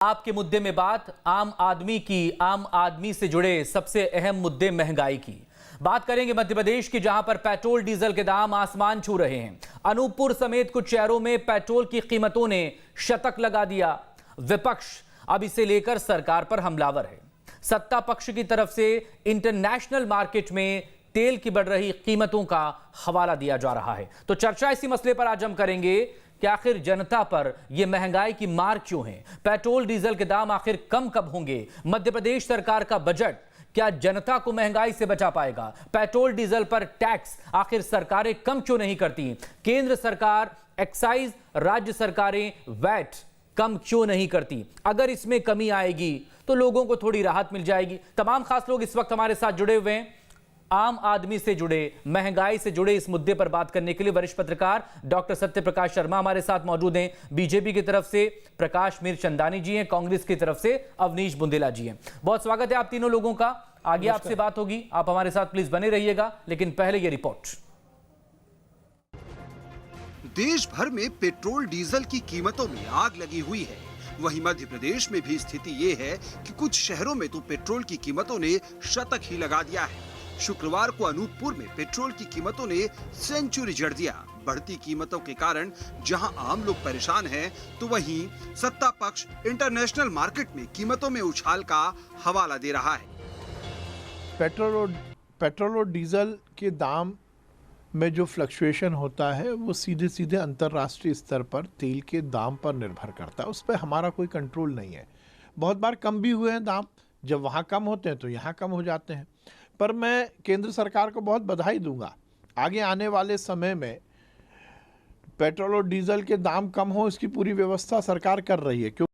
आपके मुद्दे में बात आम आदमी की, आम आदमी से जुड़े सबसे अहम मुद्दे महंगाई की बात करेंगे। मध्य प्रदेश की जहां पर पेट्रोल डीजल के दाम आसमान छू रहे हैं। अनूपपुर समेत कुछ शहरों में पेट्रोल की कीमतों ने शतक लगा दिया। विपक्ष अब इसे लेकर सरकार पर हमलावर है। सत्ता पक्ष की तरफ से इंटरनेशनल मार्केट में तेल की बढ़ रही कीमतों का हवाला दिया जा रहा है। तो चर्चा इसी मसले पर आज हम करेंगे कि आखिर जनता पर यह महंगाई की मार क्यों है, पेट्रोल डीजल के दाम आखिर कम कब होंगे, मध्य प्रदेश सरकार का बजट क्या जनता को महंगाई से बचा पाएगा, पेट्रोल डीजल पर टैक्स आखिर सरकारें कम क्यों नहीं करती, केंद्र सरकार एक्साइज, राज्य सरकारें वैट कम क्यों नहीं करती, अगर इसमें कमी आएगी तो लोगों को थोड़ी राहत मिल जाएगी। तमाम खास लोग इस वक्त हमारे साथ जुड़े हुए हैं। आम आदमी से जुड़े, महंगाई से जुड़े इस मुद्दे पर बात करने के लिए वरिष्ठ पत्रकार डॉक्टर सत्यप्रकाश शर्मा हमारे साथ मौजूद हैं। बीजेपी की तरफ से प्रकाश मीरचंदानी जी हैं, कांग्रेस की तरफ से अवनीश बुंदेला जी हैं। बहुत स्वागत है आप तीनों लोगों का। आगे आपसे बात होगी, आप हमारे साथ प्लीज बने रहिएगा। लेकिन पहले ये रिपोर्ट। देश भर में पेट्रोल डीजल की कीमतों में आग लगी हुई है। वहीं मध्य प्रदेश में भी स्थिति ये है कि कुछ शहरों में तो पेट्रोल की कीमतों ने शतक ही लगा दिया है। शुक्रवार को अनूपपुर में पेट्रोल की कीमतों ने सेंचुरी जड़ दिया। बढ़ती कीमतों के कारण जहां आम लोग परेशान हैं, तो वहीं सत्ता पक्ष इंटरनेशनल मार्केट में कीमतों में उछाल का हवाला दे रहा है। पेट्रोल और डीजल के दाम में जो फ्लक्चुएशन होता है वो सीधे सीधे अंतर्राष्ट्रीय स्तर पर तेल के दाम पर निर्भर करता है। उस पर हमारा कोई कंट्रोल नहीं है। बहुत बार कम भी हुए हैं दाम, जब वहाँ कम होते हैं तो यहाँ कम हो जाते हैं। पर मैं केंद्र सरकार को बहुत बधाई दूंगा, आगे आने वाले समय में पेट्रोल और डीजल के दाम कम हो, इसकी पूरी व्यवस्था सरकार कर रही है।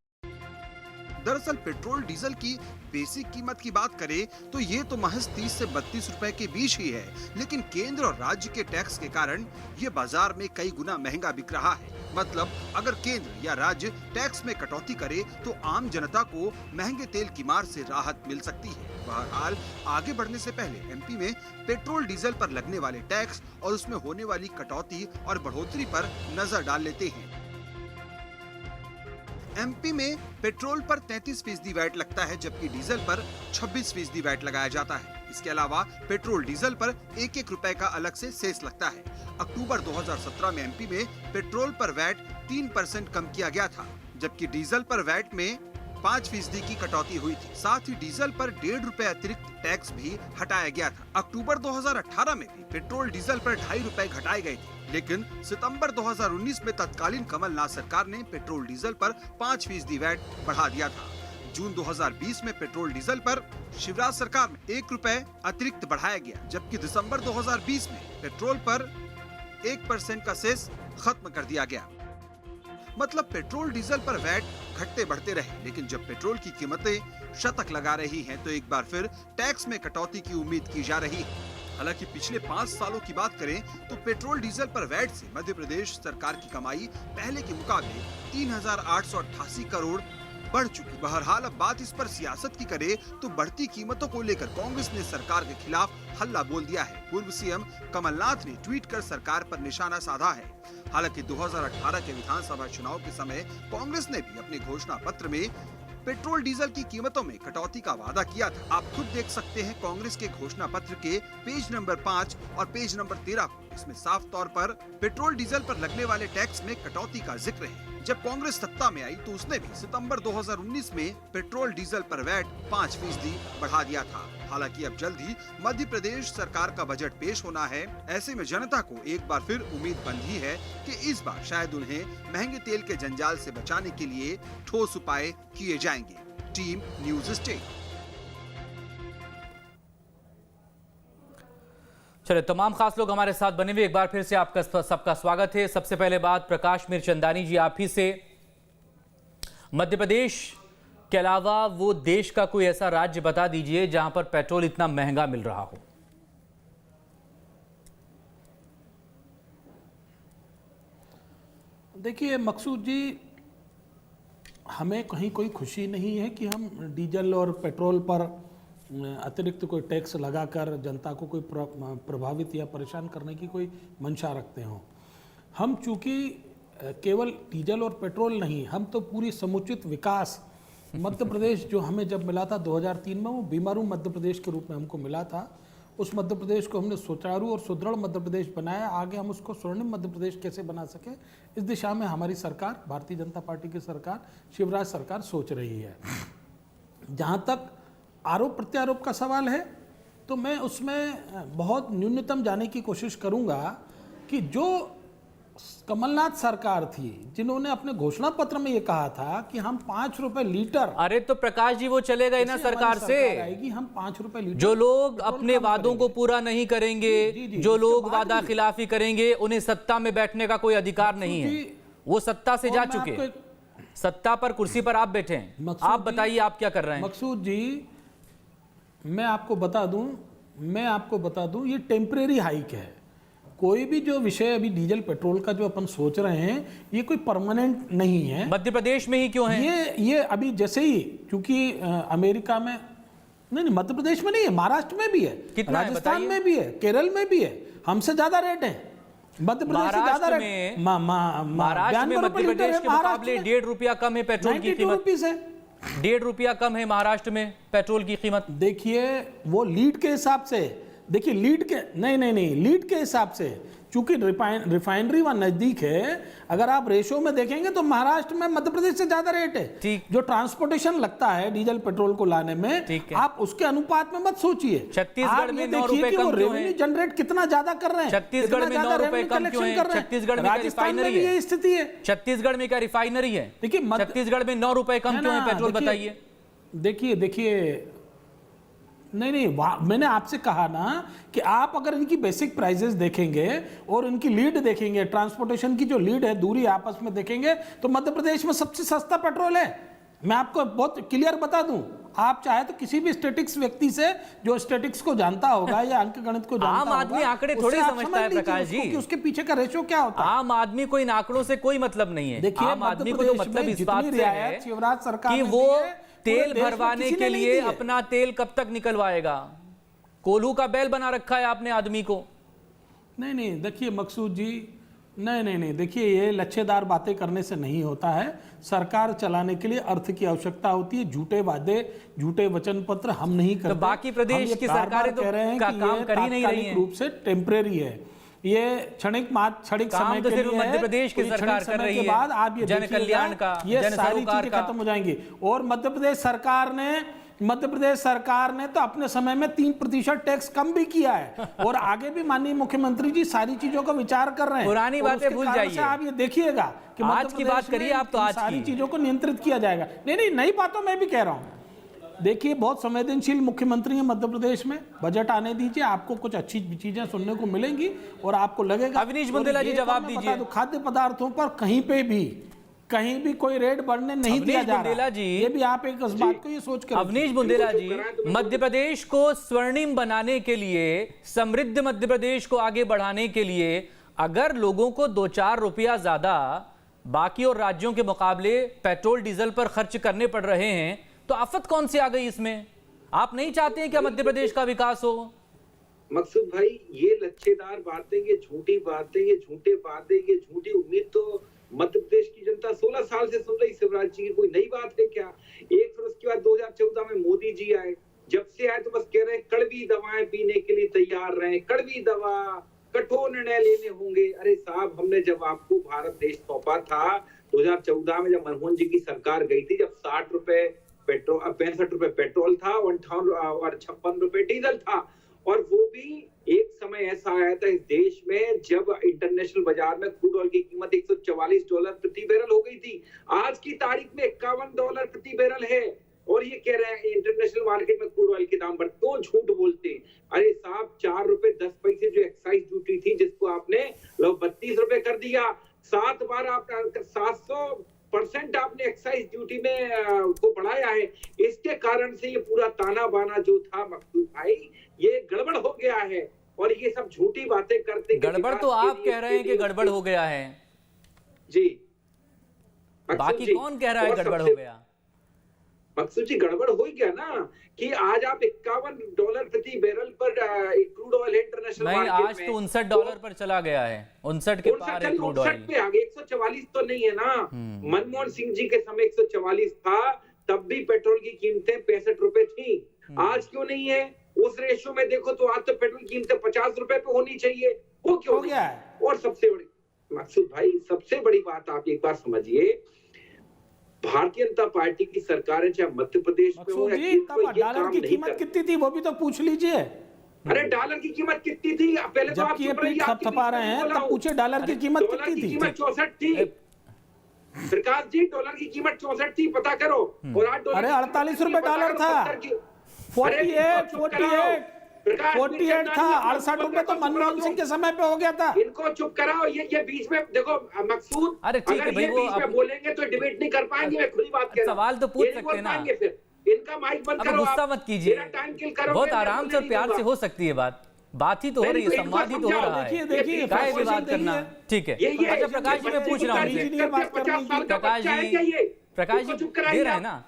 दरअसल पेट्रोल डीजल की बेसिक कीमत की बात करें तो ये तो महज 30 से 32 रुपए के बीच ही है, लेकिन केंद्र और राज्य के टैक्स के कारण ये बाजार में कई गुना महंगा बिक रहा है। मतलब अगर केंद्र या राज्य टैक्स में कटौती करे तो आम जनता को महंगे तेल की मार से राहत मिल सकती है। बहरहाल आगे बढ़ने से पहले एमपी में पेट्रोल डीजल पर लगने वाले टैक्स और उसमें होने वाली कटौती और बढ़ोतरी पर नजर डाल लेते हैं। एमपी में पेट्रोल पर 33% वैट लगता है, जबकि डीजल पर 26% वैट लगाया जाता है। इसके अलावा पेट्रोल डीजल पर 1-1 रुपए का अलग से सेस लगता है। अक्टूबर 2017 में एमपी में पेट्रोल पर वैट 3% कम किया गया था, जबकि डीजल पर वैट में 5% की कटौती हुई थी। साथ ही डीजल पर 1.5 रुपए अतिरिक्त टैक्स भी हटाया गया था। अक्टूबर 2018 में भी पेट्रोल डीजल पर 2.5 रुपए घटाए गए थे, लेकिन सितंबर 2019 में तत्कालीन कमलनाथ सरकार ने पेट्रोल डीजल पर 5% वैट बढ़ा दिया था। जून 2020 में पेट्रोल डीजल पर शिवराज सरकार में 1 रुपए अतिरिक्त बढ़ाया गया, जबकि दिसंबर 2020 में पेट्रोल पर 1% का सेस खत्म कर दिया गया। मतलब पेट्रोल डीजल पर वैट घटते बढ़ते रहे, लेकिन जब पेट्रोल की कीमतें शतक लगा रही हैं, तो एक बार फिर टैक्स में कटौती की उम्मीद की जा रही है। हालांकि पिछले 5 सालों की बात करें तो पेट्रोल डीजल पर वैट से मध्य प्रदेश सरकार की कमाई पहले के मुकाबले 3,888 करोड़ बढ़ चुकी। बहरहाल अब बात इस पर सियासत की करे तो बढ़ती कीमतों को लेकर कांग्रेस ने सरकार के खिलाफ हल्ला बोल दिया है। पूर्व सीएम कमलनाथ ने ट्वीट कर सरकार पर निशाना साधा है। हालांकि 2018 के विधानसभा चुनाव के समय कांग्रेस ने भी अपने घोषणा पत्र में पेट्रोल डीजल की कीमतों में कटौती का वादा किया था। आप खुद देख सकते हैं कांग्रेस के घोषणा पत्र के पेज नंबर 5 और पेज नंबर 13 को। इसमें साफ तौर पर पेट्रोल डीजल पर लगने वाले टैक्स में कटौती का जिक्र है। जब कांग्रेस सत्ता में आई तो उसने भी सितंबर 2019 में पेट्रोल डीजल पर वैट 5% बढ़ा दिया था। हालांकि अब जल्द ही मध्य प्रदेश सरकार का बजट पेश होना है। ऐसे में जनता को एक बार फिर उम्मीद बंधी है कि इस बार शायद उन्हें महंगे तेल के जंजाल से बचाने के लिए ठोस उपाय किए जाएंगे। Team news state. चलिए, तमाम खास लोग हमारे साथ बने हुए, एक बार फिर से आपका सबका स्वागत है। सबसे पहले बात प्रकाश मीरचंदानी जी आप ही से। मध्य प्रदेश के अलावा वो देश का कोई ऐसा राज्य बता दीजिए जहां पर पेट्रोल इतना महंगा मिल रहा हो। देखिए मकसूद जी, हमें कहीं कोई खुशी नहीं है कि हम डीजल और पेट्रोल पर अतिरिक्त कोई टैक्स लगाकर जनता को कोई प्रभावित या परेशान करने की कोई मंशा रखते हों। हम चूँकि केवल डीजल और पेट्रोल नहीं, हम तो पूरी समुचित विकास मध्य प्रदेश जो हमें जब मिला था 2003 में, वो बीमारू मध्य प्रदेश के रूप में हमको मिला था। उस मध्य प्रदेश को हमने सुचारू और सुदृढ़ मध्य प्रदेश बनाया। आगे हम उसको स्वर्णिम मध्य प्रदेश कैसे बना सके, इस दिशा में हमारी सरकार, भारतीय जनता पार्टी की सरकार, शिवराज सरकार सोच रही है। जहाँ तक आरोप प्रत्यारोप का सवाल है, तो मैं उसमें बहुत न्यूनतम जाने की कोशिश करूँगा कि जो कमलनाथ सरकार थी, जिन्होंने अपने घोषणा पत्र में ये कहा था कि हम 5 रुपए लीटर, अरे तो प्रकाश जी वो चले गए ना सरकार से। आएगी, हम 5 रुपए लीटर। जो लोग अपने वादों को पूरा नहीं करेंगे, जो लोग वादा खिलाफी करेंगे, उन्हें सत्ता में बैठने का कोई अधिकार नहीं है। वो सत्ता से जा चुके, सत्ता पर, कुर्सी पर आप बैठे हैं। आप बताइए आप क्या कर रहे हैं। मकसूद जी, मैं आपको बता दूं, ये टेम्परेरी हाइक है। कोई भी जो विषय अभी डीजल पेट्रोल का जो अपन सोच रहे हैं, ये कोई परमानेंट नहीं है। मध्य प्रदेश में ही क्यों है? ये अभी जैसे ही, क्योंकि अमेरिका में नहीं, मध्य प्रदेश में नहीं है, महाराष्ट्र में भी है, कितना है राजस्थान बताइए? में भी है, केरल में भी है। हमसे ज्यादा रेट है मध्य प्रदेश से, ज्यादा रेट। महाराष्ट्र में मध्य प्रदेश के मुकाबले 1.5 रुपया कम है पेट्रोल की कीमत। 1.5 रुपया कम है महाराष्ट्र में पेट्रोल की कीमत। देखिए वो लीड के हिसाब से, देखिए लीड के नहीं लीड के हिसाब से, चूंकि रिफाइनरी वहां नजदीक है, अगर आप रेशो में देखेंगे तो महाराष्ट्र में मध्य प्रदेश से ज्यादा रेट है। ठीक। जो ट्रांसपोर्टेशन लगता है डीजल पेट्रोल को लाने में, आप उसके अनुपात में मत सोचिए। छत्तीसगढ़ में 9 रुपए कम क्यों है? जनरेट कितना ज्यादा कर रहे हैं छत्तीसगढ़ में 9 रुपए कम क्यों है? छत्तीसगढ़ में रिफाइनरी है, ये स्थिति है। छत्तीसगढ़ में क्या रिफाइनरी है? देखिए छत्तीसगढ़ में 9 रुपए कम क्यों है पेट्रोल, बताइए। देखिए नहीं, मैंने आपसे कहा ना कि आप अगर इनकी बेसिक प्राइसेस देखेंगे और इनकी लीड देखेंगे, ट्रांसपोर्टेशन की जो लीड है, दूरी आपस में देखेंगे, तो मध्य प्रदेश में सबसे सस्ता पेट्रोल है। मैं आपको बहुत क्लियर बता दूं, आप चाहे तो किसी भी स्टैटिक्स व्यक्ति से, जो स्टैटिक्स को जानता होगा या अंक गणित को जानता आम आदमी आंकड़े थोड़ी समझता है प्रकाश जी, कि उसके पीछे का रेशो क्या होता है। आम आदमी को इन आंकड़ों से कोई मतलब नहीं है। देखिए, आम आदमी को तो मतलब इस बात से है शिवराज सरकार कि वो तेल भरवाने के लिए अपना तेल कब तक निकलवाएगा। कोल्हू का बैल बना रखा है आपने आदमी को। नहीं, देखिए मकसूद जी, नहीं, देखिए ये लच्छेदार बातें करने से नहीं होता है। सरकार चलाने के लिए अर्थ की आवश्यकता होती है। झूठे वादे, झूठे वचन पत्र हम नहीं करते। तो बाकी प्रदेश की सरकारें तो कह रहे हैं कि काम कर ही नहीं रही हैं। रूप से टेम्परेरी है, ये क्षणिक समय के लिए मध्य प्रदेश की सरकार कर रही है। बाद आप ये जन कल्याण का, ये सारी चीजें खत्म हो जाएंगी। और मध्य प्रदेश सरकार ने तो अपने समय में 3% टैक्स कम भी किया है, और आगे भी माननीय मुख्यमंत्री जी सारी चीजों का विचार कर रहे हैं। पुरानी बातें भूल जाइए, आप ये देखिएगा कि आज की बात करिए आप, तो आज सारी चीजों को नियंत्रित किया जाएगा। नहीं, नई बातों में भी कह रहा हूं। देखिए, बहुत संवेदनशील मुख्यमंत्री है मध्य प्रदेश में। बजट आने दीजिए, आपको कुछ अच्छी चीजें सुनने को मिलेंगी और आपको लगेगा। अवनीश बुंदेला जी जवाब दीजिए। खाद्य पदार्थों पर कहीं भी कोई रेट बढ़ने नहीं दिया जा रहा। ये भी आप एक इस बात को ये सोच कर। अवनीश बुंदेला जी, मध्य प्रदेश को स्वर्णिम बनाने के लिए, समृद्ध मध्य प्रदेश को आगे बढ़ाने के लिए, अगर लोगों को 2-4 रुपया ज्यादा बाकी और राज्यों के मुकाबले पेट्रोल डीजल पर खर्च करने पड़ रहे हैं, तो आफत कौन सी आ गई इसमें? आप नहीं चाहते हैं क्या मध्य प्रदेश का विकास हो? मकसूद भाई, ये लच्छेदार बातें, ये झूठी बातें, ये झूठे वादे, ये झूठी उम्मीद तो मध्य प्रदेश की जनता 16 साल से सुन रही। शिवराज जी की कोई नई बात है क्या? एक फिर उसके बाद 2014 में मोदी जी आए, जब से आए तो बस कह रहे हैं कड़वी दवाएं पीने के लिए तैयार रहे, कड़वी दवा, कठोर निर्णय लेने होंगे। अरे साहब, हमने जब आपको भारत देश सौंपा था 2014 में, जब मनमोहन जी की सरकार गई थी, जब 60 रुपए पेट्रोल, 65 रुपए पेट्रोल था और 56 रुपए डीजल था, और वो भी एक समय ऐसा आया था इस देश में जब इंटरनेशनल बाजार में क्रूड ऑयल की कीमत $144 प्रति बैरल हो गई थी। आज की तारीख में $51 प्रति बैरल है, और ये कह रहे हैं इंटरनेशनल मार्केट में क्रूड ऑयल के दाम पर। क्यों झूठ बोलते हैं? अरे साहब, 4 रुपए 10 पैसे जो एक्साइज ड्यूटी थी, जिसको आपने 32 रुपए कर दिया। 7 बार आप 700% आपने एक्साइज ड्यूटी में को बढ़ाया है। इसके कारण से ये पूरा ताना बाना जो था मकसूद भाई, ये गड़बड़ हो गया है। और ये सब झूठी बातें करते, गड़बड़ तो आप कह रहे हैं कि गड़बड़ हो गया है जी, बाकी कौन कह रहा है गड़बड़ हो गया? मकसूद जी, गड़बड़ हो ही गया ना कि आज आप $51 प्रति बैरल पर क्रूड ऑयल इंटरनेशनल नहीं, आज तो $59 पर चला गया है। 59 के पार है क्रूड ऑयल। 144 तो नहीं है ना। मनमोहन सिंह जी के समय 144 था, तब भी पेट्रोल की कीमतें 65 रुपए थी। आज क्यों नहीं है? उस रेशियो में देखो तो आज तो पेट्रोल की कीमतें 50 रुपए पे होनी चाहिए, वो क्यों हो गया नहीं? है। और सबसे बड़ी मकसूद भाई, सबसे बड़ी बात आप एक बार समझिए, भारतीय जनता पार्टी की सरकार है, चाहे मध्य प्रदेश में हो मकसूद या जी, केंद्र में, तब ये डॉलर काम की नहीं कीमत कर- कितनी थी वो भी तो पूछ लीजिए। अरे डॉलर की कीमत कितनी थी? पहले तो आप जबकि ये चुप रहिए, पीठ आपके थपथपा बीच में रहे हैं, बोला तब हूं। पूछे डॉलर की कीमत डॉलर कितनी की थी। कीमत 64 थी। प्रकाश जी, डॉलर की कीमत 64 थी, पता करो। और आज डॉलर अरे की कीमत 48 कितनी है, रुपए पता डॉलर करो, था। 70 की। 48 चुप कराओ। प्रकाश 48 था। मिश्रा 68 रुपए तो चुप मनमोहन कराओ। सिंह के समय पे हो गया था। इनको चुप कराओ। ये बीच में देखो मकसूद, अरे ठीक है अगर भाई, ये वो बीच में अब- बोलेंगे तो डिबेट नहीं कर पाएंगे। मैं खुली बात कह रहा हूं। सवाल तो पूछ ये नहीं सकते बोल ना। पाएंगे फिर। इनका माइक बंद अब करो। गुस्सा आप मत कीजिए, मेरा टाइम किल करोगे, बहुत मैं आराम से और बोलने प्यार नहीं से दूंगा। हो सकती है बात ही तो हो नहीं, रही है, तो इनको संवाद ही तो हो समझाओ। रहा है। देखिए, काहे फ्रस्ट्रेशन विवाद करना? देखिए। ठीक है। ये अच्छा प्रकाश जी, मैं पूछ रहा हूँ बच्चे आपसे। को बात करने 50 साल का प्रकाश बच्चा है जी, क्या ये? प्रकाश इनको जी चुप दे कराइए रहे हैं आप। ना?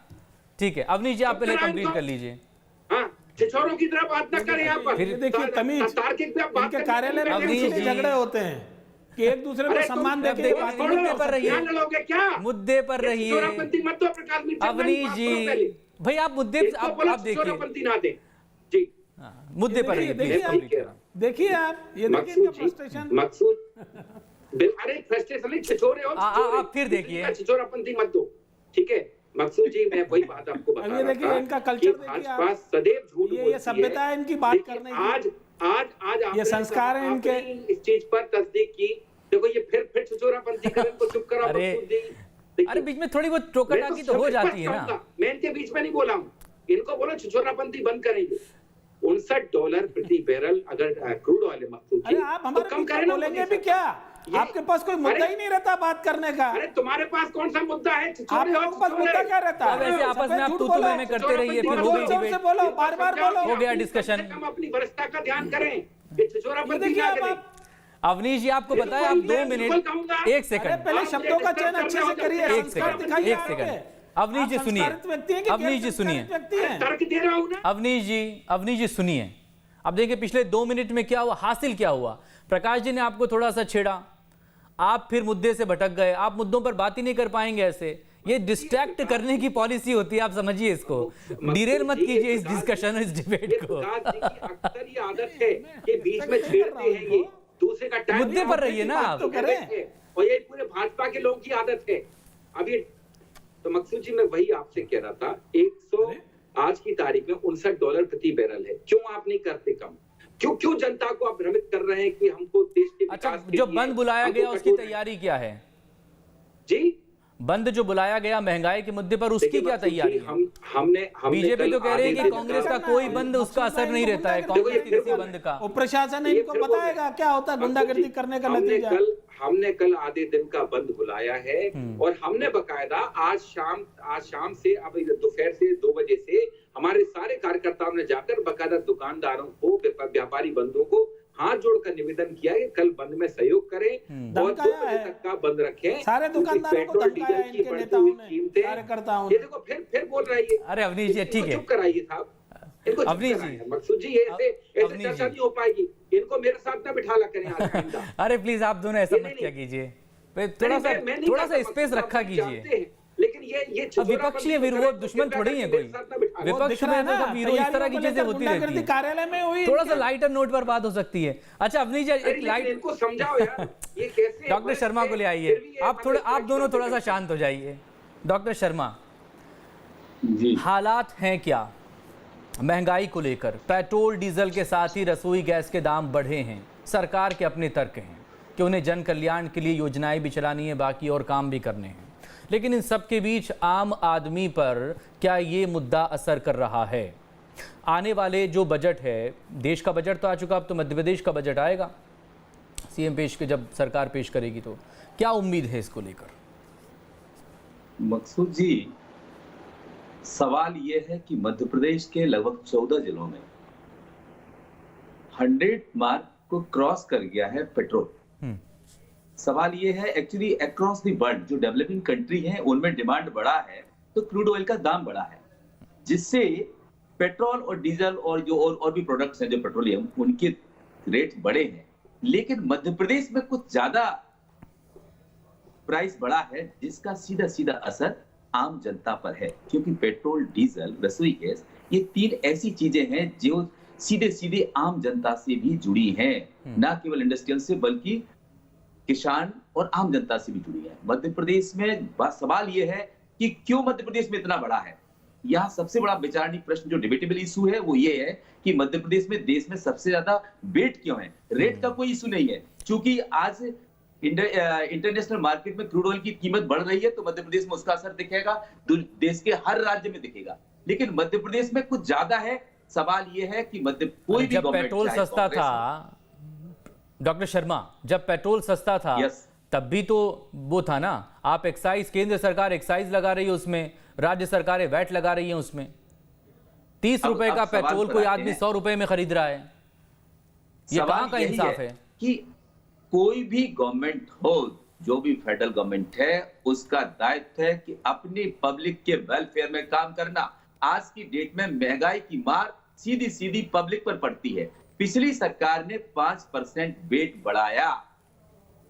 ठीक है, अवनीश जी आप पहले कराएं कंप्लीट तो। कर लीजिए। हाँ, छिछोरों की तरह बात न करें यहाँ पर। फिर देखिए तमीज, तार्किक भी आप बात इनके करने कार्यालय में की अवनीश इसलिए जी। झगड़े होते हैं कि एक दूसरे को अरे सम्मान तुम- देके अब बात देखिए, नहीं मुद्दे कर पर सकते। रहिए। यहाँ लड़ोगे क्या? मुद्दे पर ये रहिए। छिछोरापंथी मत दो प्रकाश मिश्रा, अवनीश बात जी, करो पहले। भाई आप मुद्दे इनको आप बोलो देखिए। छिछोरापंथी ना दे। जी हाँ, मुद्दे पर रहिए, देखिए, प्लीज आप- कंप्लीट करो। देखिए आप, ये देखिए इनका मकसूद जी, फ्रस्ट्रेशन। मकसूद अरे फ्रस्ट्रेशन नहीं, छिछोरे हो, छिछोरे। आप फिर देखिए। छिछोरापंथी मत दो, ठीक है मकसूद जी। मैं वही बात आपको बता अब ये रहा देखिए, था इनका कि कल्चर देखिए आप। भाजपा सदैव झूठ बोलती ये सभ्यता है इनकी बात देखिए, करने की। आज आपने संस्कार है इनके। आपने इस चीज पर तस्दीक की। देखो ये फिर छिछोरापंथी करें तो चुप कराओ अरे, मकसूद जी। देखिए, अरे बीच में थोड़ी बहुत टोका मैं टाकी तो हो समझ जाती है सकता ना। हूँ। मैं इनके बीच में नहीं बोला हूँ। इनको बोलो छिछोरापंथी बंद करेंगे। $59 प्रति बैरल अगर क्रूड ऑयल है मकसूद जी, अरे आप तो हमारे कम बीच में करें ना बोलेंगे मोदी भी क्या? ये- आपके पास कोई मुद्दा अरे- ही नहीं रहता बात करने का। अरे तुम्हारे पास कौन सा मुद्दा है? आप छिछोरे हो, लोगों के पास छिछोरे। मुद्दा क्या रहता अब ऐसे आपस में आप झूठ तू बोलो। में करते रहिए, फिर हो जोर गई जोर से डिबेट। बोलो, बार बार बोलो। हो गया अपनी डिस्कशन। कम से कम अपनी वरिष्ठता का ध्यान करें। ये छिछोरापंथी देखिए ना अब करें। आप, अवनीश जी आपको पता है, आप 2 मिनट 1 अरे सेकंड पहले शब्दों का चयन अच्छे से करिए, एक संस्कार सेकंड, दिखाइए एक आपके। सेकंड। अवनीश जी आप सुनिए, संस्कारित व्यक्ति हैं कि अवनीश जी सुनिए, व्यक्ति हैं? तर्क दे रहा हूं ना। अवनीश जी सुनिए। अब देखिए पिछले 2 मिनट में क्या हुआ, हासिल क्या हुआ। प्रकाश जी ने आपको थोड़ा सा छेड़ा, आप फिर मुद्दे से भटक गए, आप मुद्दों पर बात ही नहीं कर पाएंगे। ऐसे ये डिस्ट्रैक्ट करने की पॉलिसी होती है, आप समझिए इसको। डिरेल मत कीजिए इस डिस्कशन, इस डिबेट ये को। प्रकाश जी की अक्सर ये आदत है कि बीच में छेड़ते हैं ये दूसरे का टाइम। मुद्दे पर रहिए ना आप। तो करें। और ये पूरे भाजपा के लोगों की आदत है। अभी तो मकसूद जी मैं वही आपसे कह रहा था, 100 आज की तारीख में $59 प्रति बैरल है। क्यों आप नहीं करते कम? क्यों जनता को आप भ्रमित कर रहे हैं कि हमको देश के अच्छा, विकास के जो लिए बंद बुलाया हमको गया उसकी कठोर- तैयारी क्या है? जी बंद जो बुलाया गया महंगाई के मुद्दे पर, उसकी देखिए क्या मकसूद जी, तैयारी है? हमने बीजेपी कल तो कह रही है कि आदेश कांग्रेस दिया का था। कोई बंद उसका असर नहीं रहता है, कांग्रेस की किसी बंद का। वो प्रशासन ये इनको फिर बोल रहे बताएगा हैं। क्या होता है गुंडागर्दी करने का नतीजा। हमने कल आधे दिन का बंद बुलाया है और हमने बकायदा आज शाम से अब दोपहर से 2 बजे से हमारे सारे कार्यकर्ताओं ने जाकर बकायदा दुकानदारों को, व्यापारी बंधुओं को हाथ जोड़कर निवेदन किया है कि कल बंद में सहयोग करें और 2 धमकाया बजे है। तक का बंद रखें। सारे दुकानदारों को पेट्रोल धमकाया डीजल की इनके बढ़ती नेताओं हुई ने, कीमतें, कार्यकर्ताओं ये ने। देखो फिर बोल रहा है ये। अरे अवनीश जी, ठीक है। चुप कराइए साहब, इनको चुप अवनीश जी। कराइए। मकसूद जी, ऐसे अवनीश चर्चा जी। नहीं हो पाएगी। इनको मेरे साथ ना बिठा ला करें आज आइंदा। अरे प्लीज आप दोनों ऐसा ये मत नहीं, क्या कीजिए, थोड़ा नहीं, सा मैं नहीं थोड़ा सा करता, स्पेस मकसूद रखा आप कीजिए। जानते हैं। लेकिन ये अब विपक्षी है, वो दुश्मन थोड़ी है कोई। विपक्ष दिख रहा है में ना, मतलब हीरो इस तरह तैयारियों की को चीजें लेकर होती रहती गुंडागर्दी है। कार्यालय में हुई। थोड़ा सा लाइटर नोट पर बात हो सकती है। अच्छा अवनीश जी, एक लाइट इनको समझाओ यार, ये कैसे डॉक्टर शर्मा को ले आइए। आप दोनों थोड़ा सा शांत हो जाइए। डॉक्टर शर्मा जी, हालात हैं क्या महंगाई को लेकर? पेट्रोल डीजल के साथ ही रसोई गैस के दाम बढ़े हैं। सरकार के अपने तर्क हैं कि उन्हें जन कल्याण के लिए योजनाएं भी चलानी है, बाकी और काम भी करने हैं। लेकिन इन सब के बीच आम आदमी पर क्या ये मुद्दा असर कर रहा है? आने वाले जो बजट है, देश का बजट तो आ चुका, अब तो मध्य प्रदेश का बजट आएगा। सीएम जब सरकार पेश करेगी तो क्या उम्मीद है इसको लेकर? मकसूद जी, सवाल यह है कि मध्य प्रदेश के लगभग 14 जिलों में 100 मार्क को क्रॉस कर गया है पेट्रोल। सवाल यह है, एक्चुअली अक्रॉस द वर्ल्ड जो डेवलपिंग कंट्री हैं उनमें डिमांड बढ़ा है तो क्रूड ऑयल का दाम बढ़ा है, जिससे पेट्रोल और डीजल और जो और भी प्रोडक्ट्स हैं जो पेट्रोलियम, उनके रेट बढ़े हैं। लेकिन मध्य प्रदेश में कुछ ज्यादा प्राइस बढ़ा है, जिसका सीधा सीधा असर आम जनता पर है, क्योंकि पेट्रोल, डीजल, रसोई गैस, ये 3 ऐसी चीजें हैं जो सीधे सीधे आम जनता से भी जुड़ी हैं, ना केवल इंडस्ट्रियल से बल्कि किसान और आम जनता से भी जुड़ी है। मध्य प्रदेश में सवाल ये है कि क्यों मध्य प्रदेश में इतना बड़ा है। यहाँ सबसे बड़ा विचारणीय प्रश्न जो डिबेटेबल इशू है वो ये है कि मध्य प्रदेश में देश में सबसे ज्यादा वेट क्यों है। रेट का कोई इशू नहीं है, क्योंकि आज इंटरनेशनल मार्केट में क्रूड ऑयल की कीमत बढ़ रही है तो मध्य प्रदेश में उसका असर दिखेगा, देश के हर राज्य में दिखेगा, लेकिन मध्य प्रदेश में कुछ ज्यादा है। सवाल ये है कि कोई भी जब पेट्रोल सस्ता था डॉक्टर शर्मा, जब पेट्रोल सस्ता था तब भी तो वो था ना, आप एक्साइज, केंद्र सरकार एक्साइज लगा रही है उसमें, राज्य सरकारें वैट लगा रही है उसमें। 30 रुपए का पेट्रोल कोई आदमी 100 रुपए में खरीद रहा है, ये कहां का इंसाफ है? कि कोई भी गवर्नमेंट हो, जो भी फेडरल गवर्नमेंट है, उसका दायित्व है कि अपनी पब्लिक के वेलफेयर में काम करना। आज की डेट में महंगाई की मार सीधी सीधी पब्लिक पर पड़ती है। पिछली सरकार ने 5% वेट बढ़ाया,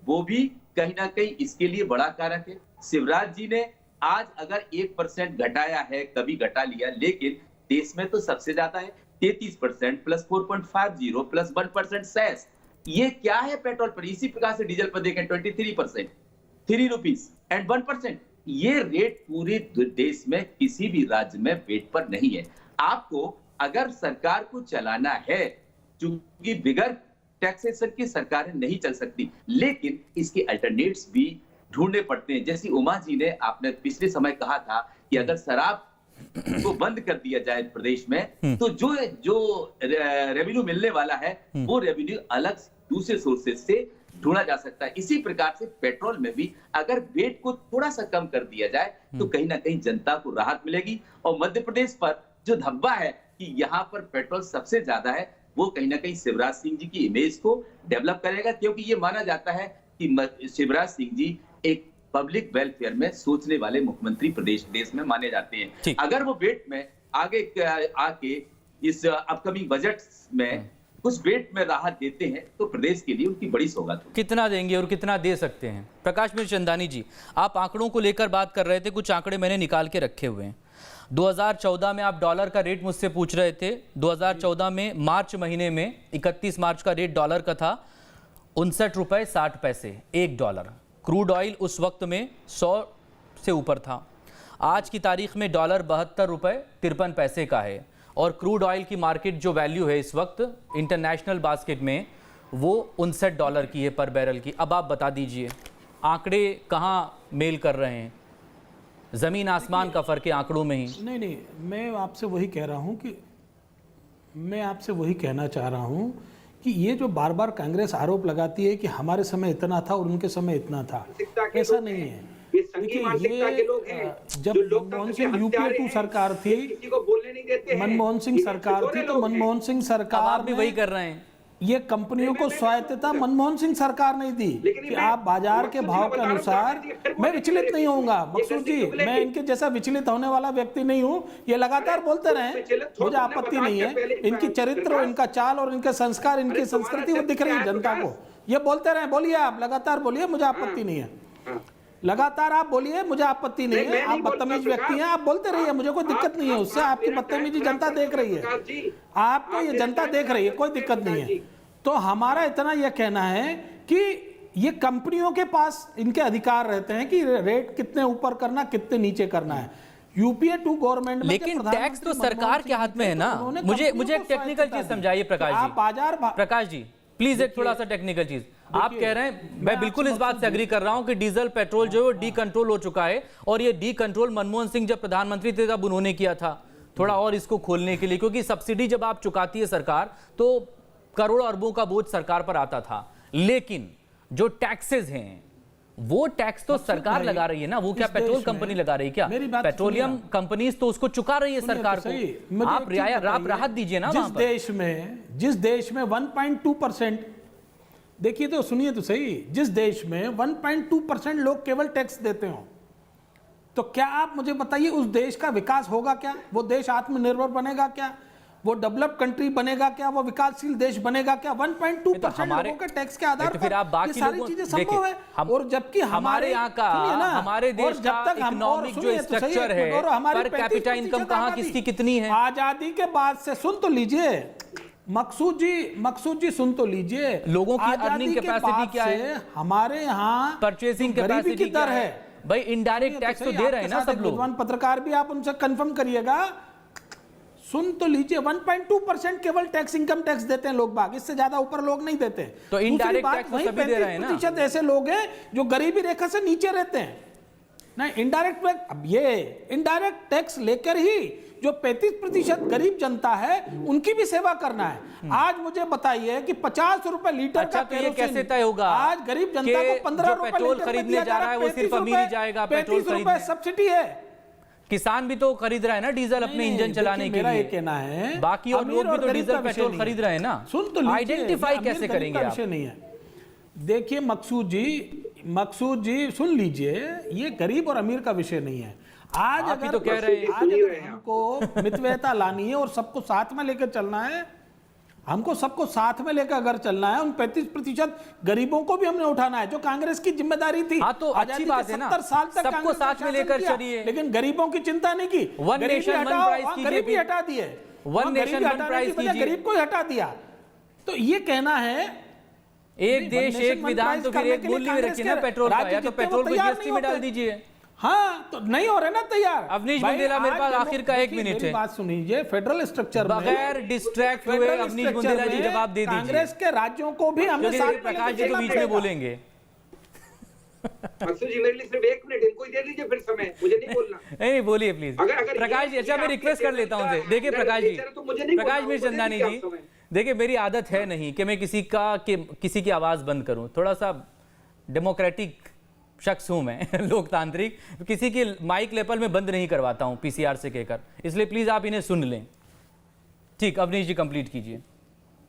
वो भी कहीं ना कहीं इसके लिए बड़ा कारक है। शिवराज जी ने आज अगर 1% घटाया है, कभी घटा लिया, लेकिन देश में तो सबसे ज्यादा है 33% प्लस 4.50 प्लस 1% सेस। ये क्या है पेट्रोल पर? इसी प्रकार से डीजल पर देखें 23%, 3 रुपीज एंड 1%। ये रेट पूरे देश में किसी भी राज्य में वेट पर नहीं है। आपको अगर सरकार को चलाना है, क्योंकि बिगर टैक्सेशन की सरकारें नहीं चल सकती, लेकिन इसके अल्टरनेट्स भी ढूंढने पड़ते हैं। जैसी उमा जी ने आपने पिछले समय कहा था कि अगर शराब को बंद कर दिया जाए प्रदेश में तो जो रेवेन्यू मिलने वाला है वो रेवेन्यू अलग दूसरे सोर्सेज से ढूंढा जा सकता है। इसी प्रकार से पेट्रोल में भी अगर वेट को थोड़ा सा कम कर दिया जाए तो कहीं ना कहीं जनता को राहत मिलेगी। और मध्य प्रदेश पर जो धब्बा है कि यहाँ पर पेट्रोल सबसे ज्यादा है, वो कहीं ना कहीं शिवराज सिंह जी की इमेज को डेवलप करेगा, क्योंकि ये माना जाता है कि शिवराज सिंह जी एक पब्लिक वेलफेयर में सोचने वाले मुख्यमंत्री देश में माने जाते हैं। अगर वो वेट में आगे आके इस अपकमिंग बजट में कुछ वेट में राहत देते हैं तो प्रदेश के लिए उनकी बड़ी सौगात होगी। कितना देंगे और कितना दे सकते हैं? प्रकाश मिश्र चंदानी जी, आप आंकड़ों को लेकर बात कर रहे थे, कुछ आंकड़े मैंने निकाल के रखे हुए हैं। 2014 में आप डॉलर का रेट मुझसे पूछ रहे थे। 2014 में मार्च महीने में 31 मार्च का रेट डॉलर का था 59 रुपए 60 पैसे $1। क्रूड ऑयल उस वक्त में 100 से ऊपर था। आज की तारीख में डॉलर 72 रुपए 53 पैसे का है और क्रूड ऑयल की मार्केट जो वैल्यू है इस वक्त इंटरनेशनल बास्केट में वो $59 की है पर बैरल की। अब आप बता दीजिए आंकड़े कहाँ मेल कर रहे हैं? जमीन आसमान का फर्क है आंकड़ों में ही। नहीं, मैं आपसे वही कह रहा हूँ कि मैं आपसे वही कहना चाह रहा हूँ कि ये जो बार बार कांग्रेस आरोप लगाती है कि हमारे समय इतना था और उनके समय इतना था, ऐसा नहीं है। देखिए, ये जब मनमोहन सिंह UPA 2 सरकार थी, मनमोहन सिंह सरकार थी, तो मनमोहन सिंह सरकार भी वही कर रहे हैं। ये कंपनियों को स्वायत्तता मनमोहन सिंह सरकार नहीं दी कि आप बाजार के भाव के अनुसार। मैं विचलित नहीं होऊंगा मकसूद जी, मैं इनके जैसा विचलित होने वाला व्यक्ति नहीं हूं। ये लगातार बोलते रहे, मुझे आपत्ति नहीं है। इनकी चरित्र, इनका चाल और इनके संस्कार, इनकी संस्कृति वो दिख रही है जनता को। ये बोलते रहे, बोलिए, आप लगातार बोलिए, मुझे आपत्ति नहीं है। लगातार आप बोलिए, मुझे आपत्ति नहीं है। आप बदतमीज व्यक्ति हैं, आप बोलते रहिए, मुझे कोई दिक्कत नहीं है उससे। आपकी बदतमीजी जनता देख रही है, आपको ये जनता देख रही है, कोई दिक्कत नहीं है। तो हमारा इतना यह कहना है कि ये कंपनियों के पास इनके अधिकार रहते हैं कि रेट कितने ऊपर करना, कितने नीचे करना है। UPA 2 गवर्नमेंट में, लेकिन टैक्स तो सरकार के हाथ में है ना। मुझे एक टेक्निकल चीज समझाइए प्रकाश जी प्लीज, एक थोड़ा सा टेक्निकल चीज। आप कह रहे हैं, मैं बिल्कुल इस बात से एग्री कर रहा हूं कि डीजल पेट्रोल जो है डी कंट्रोल हो चुका है, और ये डी कंट्रोल मनमोहन सिंह जब प्रधानमंत्री थे तब उन्होंने किया था, थोड़ा और इसको खोलने के लिए, क्योंकि सब्सिडी जब आप चुकाती है सरकार तो करोड़ों अरबों का बोझ सरकार पर आता था। लेकिन जो टैक्सेस हैं वो टैक्स तो सरकार लगा रही है ना, वो क्या पेट्रोल कंपनी लगा रही है क्या? पेट्रोलियम कंपनीज तो उसको चुका रही है सरकार को। आप राहत दीजिए ना। जिस देश में 1.2%, देखिए तो सुनिए तो सही, जिस देश में 1.2% लोग केवल टैक्स देते हो, तो क्या आप मुझे बताइए उस देश का विकास होगा क्या? वो देश आत्मनिर्भर बनेगा क्या? वो डेवलप्ड कंट्री बनेगा क्या, वो विकासशील देश बनेगा क्या? 1.2% लोगों के टैक्स के आधार तो फिर आप पर बाकी ये सारी लोगों चीजें संभव है। और जबकि हमारे यहाँ का, हमारे देश का इकोनॉमिक जो स्ट्रक्चर है, पर कैपिटा इनकम कहाँ किसकी कितनी है? आजादी के बाद से, सुन तो लीजिए मकसूद जी सुन तो लीजिए, लोगों की अर्निंग कैपेसिटी क्या है, हमारे यहाँ परचेसिंग कैपेसिटी क्या है? भाई इनडायरेक्ट टैक्स तो दे रहे हैं ना सब लोग। पत्रकार भी आप उनसे कंफर्म करिएगा, सुन तो लीजिए, 1.2% केवल टैक्स, इनकम टैक्स देते हैं लोग बाग, इससे ज्यादा ऊपर लोग नहीं देते। तो इनडायरेक्ट टैक्स तो सभी दे रहे हैं ना। 35% ऐसे लोग हैं जो गरीबी रेखा से नीचे रहते हैं। नहीं, इनडायरेक्ट टैक्स, अब ये इनडायरेक्ट टैक्स लेकर ही जो 35% गरीब जनता है उनकी भी सेवा करना है। आज मुझे बताइए कि 50 रुपए लीटर अच्छा, का तो ये कैसे तय होगा आज गरीब जनता को 15 रुपए पेट्रोल खरीदने जा रहा है वो सिर्फ अमीर ही जाएगा पेट्रोल खरीदने? सब्सिडी है, किसान भी तो खरीद रहा है ना डीजल अपने इंजन चलाने के लिए। कहना है बाकी और लोग भी तो डीजल पेट्रोल खरीद रहे हैं ना। सुन तो आइडेंटिफाई कैसे करेंगे आप? नहीं है, देखिए मकसूद जी सुन लीजिए, ये गरीब और अमीर का विषय नहीं है। आज आप ही अगर तो कह रहे हैं, आज अगर हमको मितव्ययता लानी है और सबको साथ में लेकर चलना है, हमको सबको साथ में लेकर अगर चलना है, उन 35% गरीबों को भी हमने उठाना है, जो कांग्रेस की जिम्मेदारी थी। हाँ, तो अच्छी बात है ना, 70 साल तक सबको साथ में लेकर चलिए, लेकिन गरीबों की चिंता नहीं की। वन नेशन वन प्राइस की गरीबी हटा दिए, वन नेशन वन प्राइस कीजिए, गरीब को ही हटा दिया। तो ये कहना है एक देश एक विधान, तो फिर एक मूल्य भी रखिए ना पेट्रोल का, या तो पेट्रोल को जीएसटी में डाल दीजिए। हाँ, तो नहीं हो रहे ना तैयार। अवनीश बुंदेला, मेरे पास आखिर का 1 मिनट है, बात सुनिए। फेडरल स्ट्रक्चर में बगैर डिस्ट्रैक्ट हुए अवनीश बुंदेला जी जवाब दे दीजिए। कांग्रेस के राज्यों को भी हमने साथ प्रकाश जी तो बीच में बोलेंगे। मकसूद जी मेरे लिए सिर्फ 1 मिनट, इनको ही दे लीजिए फिर समय, मुझे नहीं बोलना। नहीं बोलिए प्लीज प्रकाश जी। अच्छा, मैं रिक्वेस्ट कर लेता हूँ उनसे। देखिए प्रकाश जी, प्रकाश मिरचंदानी जी, देखिए मेरी आदत है नहीं कि मैं किसी की आवाज बंद करूं। थोड़ा सा डेमोक्रेटिक शख्स हूं मैं, लोकतांत्रिक, किसी की माइक लेवल में बंद नहीं करवाता हूं पीसीआर से कहकर, इसलिए प्लीज आप इन्हें सुन लें। ठीक, अवनीश जी कंप्लीट कीजिए।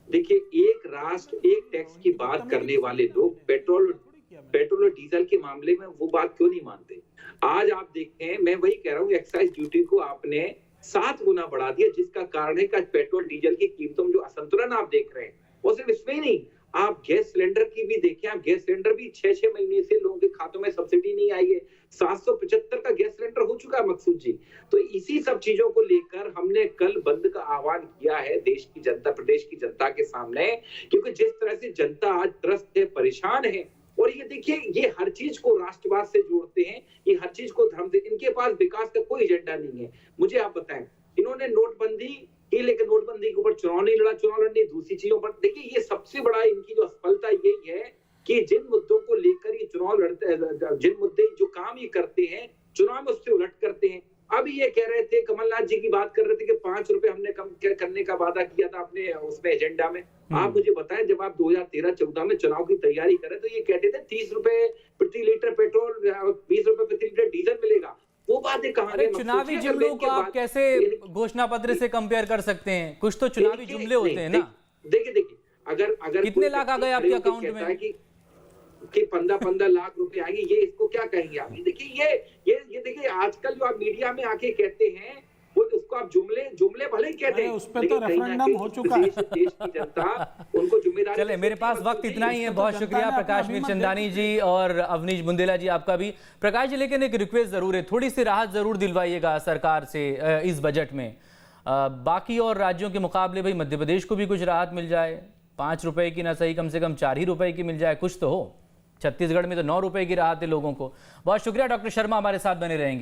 देखिए, एक राष्ट्र एक टैक्स की बात करने वाले लोग पेट्रोल और डीजल के मामले में वो बात क्यों नहीं मानते? आज आप देखते हैं, मैं वही कह रहा हूँ, एक्साइज ड्यूटी को आपने 7 गुना बढ़ा दिया, जिसका कारण है कि आज पेट्रोल डीजल की कीमतों में जो असंतुलन आप देख रहे हैं, वो सिर्फ इसमें ही नहीं, आप गैस सिलेंडर की भी देखें, आप गैस सिलेंडर भी 6-6 महीने से लोगों के खातों में सब्सिडी नहीं आई है। 775 का गैस सिलेंडर हो चुका है मकसूद जी। तो इसी सब चीजों को लेकर हमने कल बंद का आह्वान किया है देश की जनता, प्रदेश की जनता के सामने, क्योंकि जिस तरह से जनता आज त्रस्त है, परेशान है, और ये देखिए, ये हर चीज को राष्ट्रवाद से जोड़ते हैं, ये हर चीज को धर्म से, इनके पास विकास का कोई एजेंडा नहीं है। मुझे आप बताएं, इन्होंने नोटबंदी की, लेकिन नोटबंदी के ऊपर चुनाव नहीं लड़ा, चुनाव लड़ने दूसरी चीजों पर। देखिए, ये सबसे बड़ा इनकी जो असफलता यही है कि जिन मुद्दों को लेकर ये चुनाव लड़ते हैं, जिन मुद्दे जो काम ये करते हैं, चुनाव में उससे उलट करते हैं। अब ये कह रहे थे, कमलनाथ जी की बात कर रहे थे कि 5 रुपए हमने कम करने का वादा किया था अपने उसमें एजेंडा में। आप मुझे बताएं, जब आप 2013-14 में चुनाव की तैयारी कर रहे तो ये कहते थे 30 रुपए प्रति लीटर पेट्रोल, 20 रुपए प्रति लीटर डीजल मिलेगा। वो बातें कहाँ गई? चुनावी जुमलों को आप कैसे घोषणा पत्र से कंपेयर कर सकते हैं? कुछ तो चुनावी जुमले होते हैं ना। देखिए, अगर कितने लाख आ गए आपके अकाउंट में कि 15 लाख रुपए आएंगे, ये इसको क्या कहेंगे आप? देखिए, ये देखिए, आजकल जो आप मीडिया में आके कहते हैं, वो उसको आप जुमले भले ही कहते हैं, उस पर तो रेफरेंडम हो चुका है। देश की जनता उनको जिम्मेदारी। चले, मेरे पास वक्त इतना ही है। बहुत शुक्रिया प्रकाश मिरचंदानी जी और अवनीश बुंदेला जी, आपका भी। प्रकाश जी, लेकिन एक रिक्वेस्ट जरूर है, थोड़ी सी राहत जरूर दिलवाइएगा सरकार से इस बजट में। बाकी और राज्यों के मुकाबले भाई मध्य प्रदेश को भी कुछ राहत मिल जाए, 5 रुपए की ना सही, कम से कम 4 ही रुपए की मिल जाए, कुछ तो हो। छत्तीसगढ़ में तो 9 रुपए की राहत है लोगों को। बहुत शुक्रिया डॉक्टर शर्मा, हमारे साथ बने रहेंगे।